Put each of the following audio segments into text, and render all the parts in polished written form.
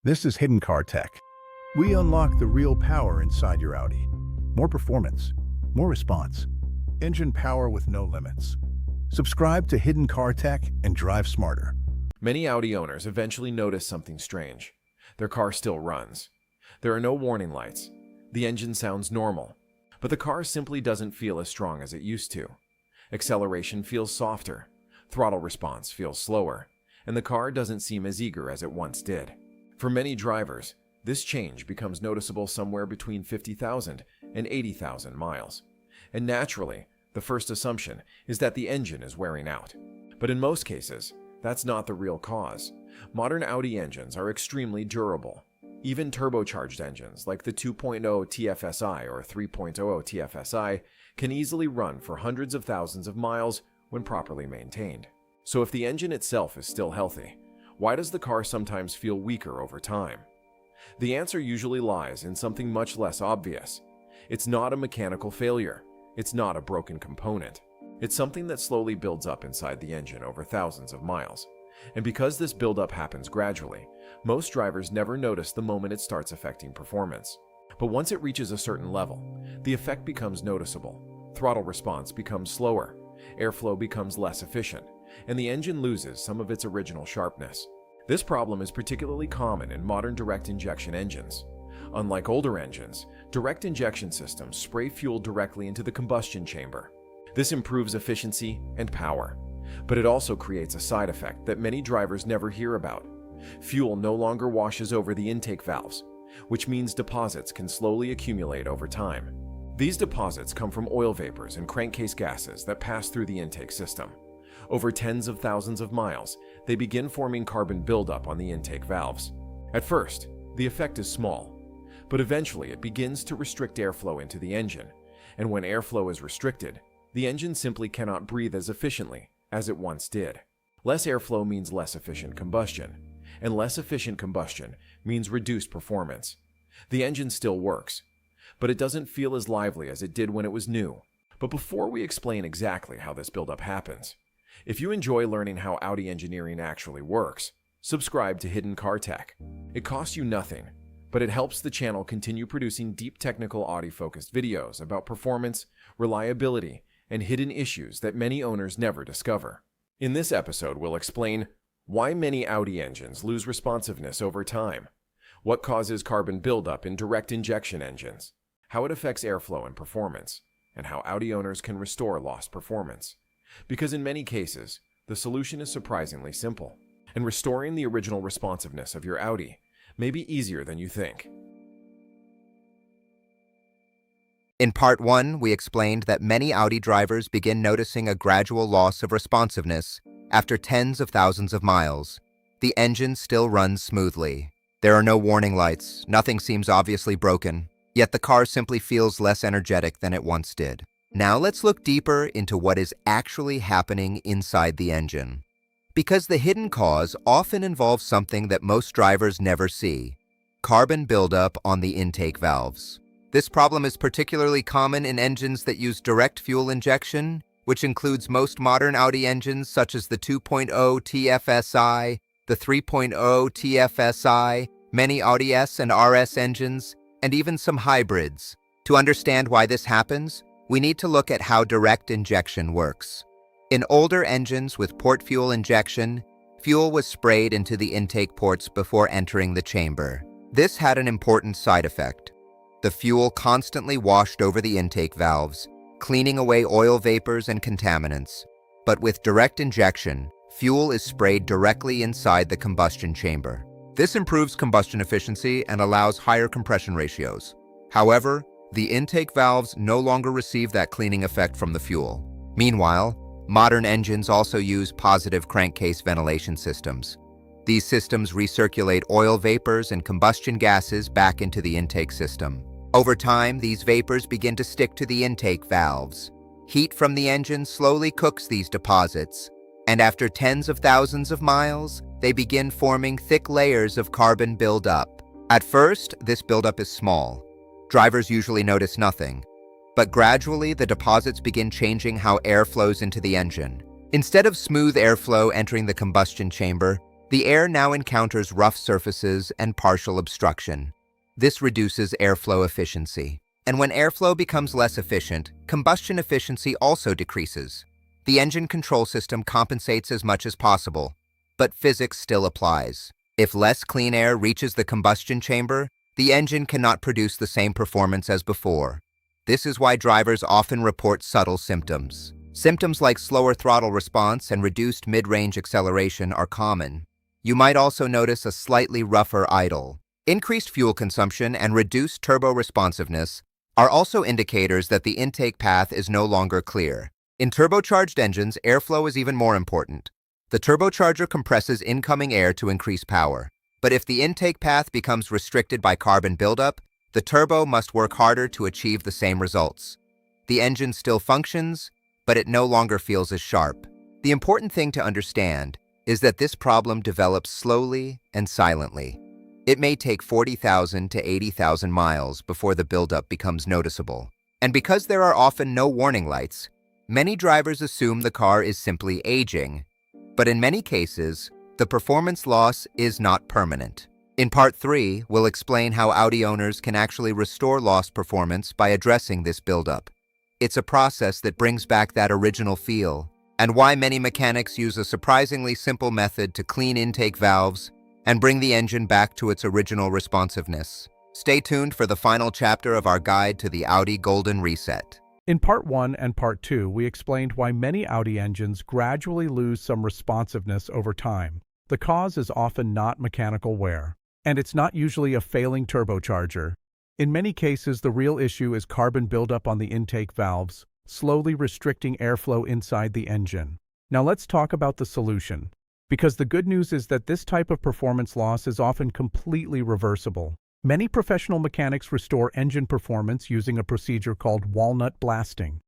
This is Hidden Car Tech. We unlock the real power inside your Audi. More performance, more response, engine power with no limits. Subscribe to Hidden Car Tech and drive smarter. Many Audi owners eventually notice something strange. Their car still runs. There are no warning lights. The engine sounds normal, but the car simply doesn't feel as strong as it used to. Acceleration feels softer, throttle response feels slower, and the car doesn't seem as eager as it once did. For many drivers, this change becomes noticeable somewhere between 50,000 and 80,000 miles. And naturally, the first assumption is that the engine is wearing out. But in most cases, that's not the real cause. Modern Audi engines are extremely durable. Even turbocharged engines like the 2.0 TFSI or 3.0 TFSI can easily run for hundreds of thousands of miles when properly maintained. So if the engine itself is still healthy, why does the car sometimes feel weaker over time? The answer usually lies in something much less obvious. It's not a mechanical failure. It's not a broken component. It's something that slowly builds up inside the engine over thousands of miles. And because this buildup happens gradually, most drivers never notice the moment it starts affecting performance. But once it reaches a certain level, the effect becomes noticeable. Throttle response becomes slower, airflow becomes less efficient, and the engine loses some of its original sharpness. This problem is particularly common in modern direct injection engines. Unlike older engines, direct injection systems spray fuel directly into the combustion chamber. This improves efficiency and power, but it also creates a side effect that many drivers never hear about. Fuel no longer washes over the intake valves, which means deposits can slowly accumulate over time. These deposits come from oil vapors and crankcase gases that pass through the intake system. Over tens of thousands of miles, they begin forming carbon buildup on the intake valves. At first, the effect is small, but eventually it begins to restrict airflow into the engine, and when airflow is restricted, the engine simply cannot breathe as efficiently as it once did. Less airflow means less efficient combustion, and less efficient combustion means reduced performance. The engine still works, but it doesn't feel as lively as it did when it was new. But before we explain exactly how this buildup happens, if you enjoy learning how Audi engineering actually works, subscribe to Hidden Car Tech. It costs you nothing, but it helps the channel continue producing deep technical Audi-focused videos about performance, reliability, and hidden issues that many owners never discover. In this episode, we'll explain why many Audi engines lose responsiveness over time, what causes carbon buildup in direct injection engines, how it affects airflow and performance, and how Audi owners can restore lost performance. Because in many cases, the solution is surprisingly simple, and restoring the original responsiveness of your Audi may be easier than you think. In Part 1, we explained that many Audi drivers begin noticing a gradual loss of responsiveness after tens of thousands of miles. The engine still runs smoothly. There are no warning lights, nothing seems obviously broken, yet the car simply feels less energetic than it once did. Now let's look deeper into what is actually happening inside the engine. Because the hidden cause often involves something that most drivers never see: carbon buildup on the intake valves. This problem is particularly common in engines that use direct fuel injection, which includes most modern Audi engines such as the 2.0 TFSI, the 3.0 TFSI, many Audi S and RS engines, and even some hybrids. To understand why this happens, we need to look at how direct injection works. In older engines with port fuel injection, fuel was sprayed into the intake ports before entering the chamber. This had an important side effect. The fuel constantly washed over the intake valves, cleaning away oil vapors and contaminants. But with direct injection, fuel is sprayed directly inside the combustion chamber. This improves combustion efficiency and allows higher compression ratios. However, the intake valves no longer receive that cleaning effect from the fuel. Meanwhile, modern engines also use positive crankcase ventilation systems. These systems recirculate oil vapors and combustion gases back into the intake system. Over time, these vapors begin to stick to the intake valves. Heat from the engine slowly cooks these deposits, and after tens of thousands of miles, they begin forming thick layers of carbon buildup. At first, this buildup is small. Drivers usually notice nothing, but gradually the deposits begin changing how air flows into the engine. Instead of smooth airflow entering the combustion chamber, The air now encounters rough surfaces and partial obstruction. This reduces airflow efficiency. And when airflow becomes less efficient, combustion efficiency also decreases. The engine control system compensates as much as possible, but physics still applies. If less clean air reaches the combustion chamber, the engine cannot produce the same performance as before. This is why drivers often report subtle symptoms. Symptoms like slower throttle response and reduced mid-range acceleration are common. You might also notice a slightly rougher idle. Increased fuel consumption and reduced turbo responsiveness are also indicators that the intake path is no longer clear. In turbocharged engines, airflow is even more important. The turbocharger compresses incoming air to increase power. But if the intake path becomes restricted by carbon buildup, the turbo must work harder to achieve the same results. The engine still functions, but it no longer feels as sharp. The important thing to understand is that this problem develops slowly and silently. It may take 40,000 to 80,000 miles before the buildup becomes noticeable. And because there are often no warning lights, many drivers assume the car is simply aging. But in many cases, the performance loss is not permanent. In Part 3, we'll explain how Audi owners can actually restore lost performance by addressing this buildup. It's a process that brings back that original feel, and why many mechanics use a surprisingly simple method to clean intake valves and bring the engine back to its original responsiveness. Stay tuned for the final chapter of our guide to the Audi Golden Reset. In Part 1 and Part 2, we explained why many Audi engines gradually lose some responsiveness over time. The cause is often not mechanical wear, and it's not usually a failing turbocharger. In many cases, the real issue is carbon buildup on the intake valves, slowly restricting airflow inside the engine. Now let's talk about the solution, because the good news is that this type of performance loss is often completely reversible. Many professional mechanics restore engine performance using a procedure called walnut blasting.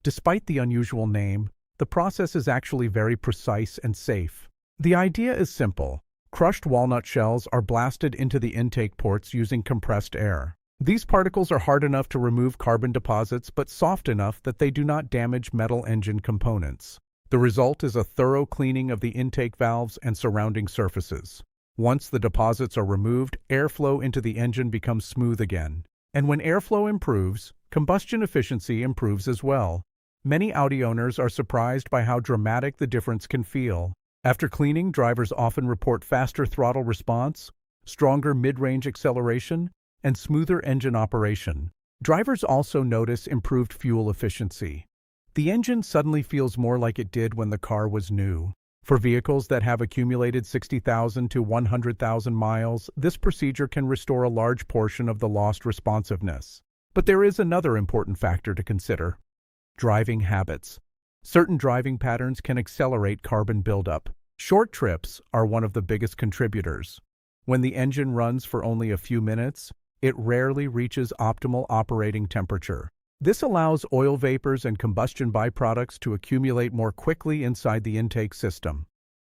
Despite the unusual name, the process is actually very precise and safe. The idea is simple. Crushed walnut shells are blasted into the intake ports using compressed air. These particles are hard enough to remove carbon deposits, but soft enough that they do not damage metal engine components. The result is a thorough cleaning of the intake valves and surrounding surfaces. Once the deposits are removed, airflow into the engine becomes smooth again. And when airflow improves, combustion efficiency improves as well. Many Audi owners are surprised by how dramatic the difference can feel. After cleaning, drivers often report faster throttle response, stronger mid-range acceleration, and smoother engine operation. Drivers also notice improved fuel efficiency. The engine suddenly feels more like it did when the car was new. For vehicles that have accumulated 60,000 to 100,000 miles, this procedure can restore a large portion of the lost responsiveness. But there is another important factor to consider: driving habits. Certain driving patterns can accelerate carbon buildup. Short trips are one of the biggest contributors. When the engine runs for only a few minutes, it rarely reaches optimal operating temperature. This allows oil vapors and combustion byproducts to accumulate more quickly inside the intake system.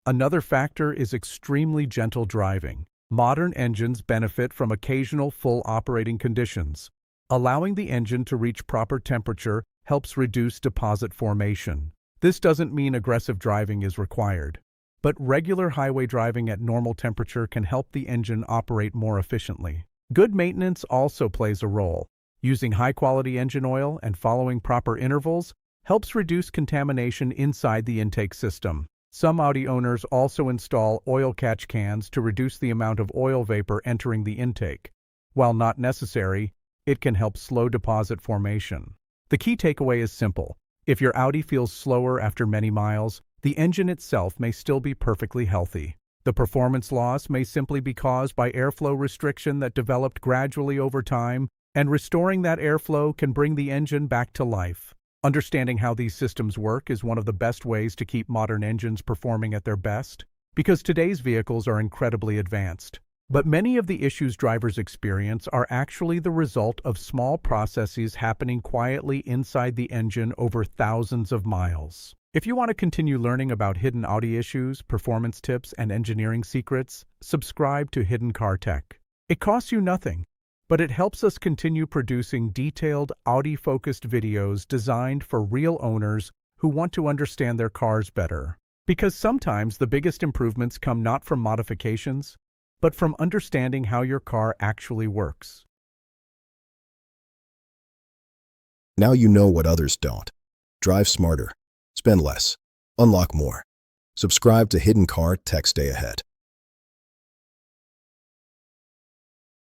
Another factor is extremely gentle driving. Modern engines benefit from occasional full operating conditions. Allowing the engine to reach proper temperature helps reduce deposit formation. This doesn't mean aggressive driving is required, but regular highway driving at normal temperature can help the engine operate more efficiently. Good maintenance also plays a role. Using high-quality engine oil and following proper intervals helps reduce contamination inside the intake system. Some Audi owners also install oil catch cans to reduce the amount of oil vapor entering the intake. While not necessary, it can help slow deposit formation. The key takeaway is simple. If your Audi feels slower after many miles, the engine itself may still be perfectly healthy. The performance loss may simply be caused by airflow restriction that developed gradually over time, and restoring that airflow can bring the engine back to life. Understanding how these systems work is one of the best ways to keep modern engines performing at their best, because today's vehicles are incredibly advanced. But many of the issues drivers experience are actually the result of small processes happening quietly inside the engine over thousands of miles. If you want to continue learning about hidden Audi issues, performance tips, and engineering secrets, subscribe to Hidden Car Tech. It costs you nothing, but it helps us continue producing detailed, Audi-focused videos designed for real owners who want to understand their cars better. Because sometimes the biggest improvements come not from modifications, but from understanding how your car actually works. Now you know what others don't. Drive smarter. Spend less. Unlock more. Subscribe to Hidden Car Tech. Stay ahead.